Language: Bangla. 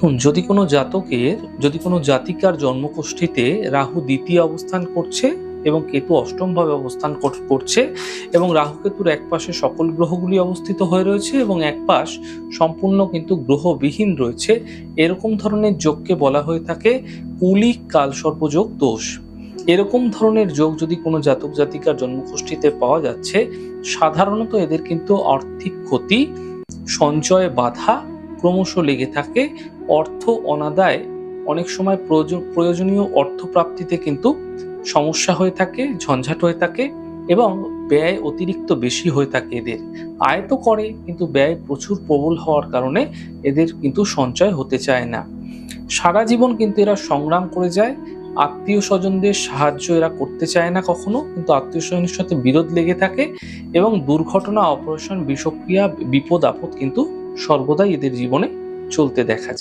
দেখুন, যদি কোনো জাতিকার জন্মকুষ্ঠিতে রাহু দ্বিতীয় অবস্থান করছে এবং কেতু অষ্টম ভাবে অবস্থান করছে এবং রাহু কেতুর এক পাশে সকল গ্রহগুলি অবস্থিত হয়ে রয়েছে এবং এক পাশ সম্পূর্ণ কিন্তু গ্রহবিহীন রয়েছে, এরকম ধরনের যোগকে বলা হয়ে থাকে কুলিক কালসর্পযোগ দোষ। এরকম ধরনের যোগ যদি কোনো জাতক জাতিকার জন্মকুষ্ঠিতে পাওয়া যাচ্ছে, সাধারণত এদের কিন্তু আর্থিক ক্ষতি, সঞ্চয়ে বাধা ক্রমশ লেগে থাকে, অর্থ অনাদায়, অনেক সময় প্রয়োজনীয় অর্থ প্রাপ্তিতে কিন্তু সমস্যা হয়ে থাকে, ঝঞ্ঝাট হয়ে থাকে এবং ব্যয় অতিরিক্ত বেশি হয়ে থাকে। এদের আয় তো করে কিন্তু ব্যয় প্রচুর প্রবল হওয়ার কারণে এদের কিন্তু সঞ্চয় হতে চায় না। সারা জীবন কিন্তু এরা সংগ্রাম করে যায়, আত্মীয় স্বজনদের সাহায্য এরা করতে চায় না কখনো, কিন্তু আত্মীয় স্বজনের সাথে বিরোধ লেগে থাকে এবং দুর্ঘটনা, অপারেশন, বিষক্রিয়া, বিপদ আপদ কিন্তু সর্বদাই এদের জীবনে চলতে দেখা যায়।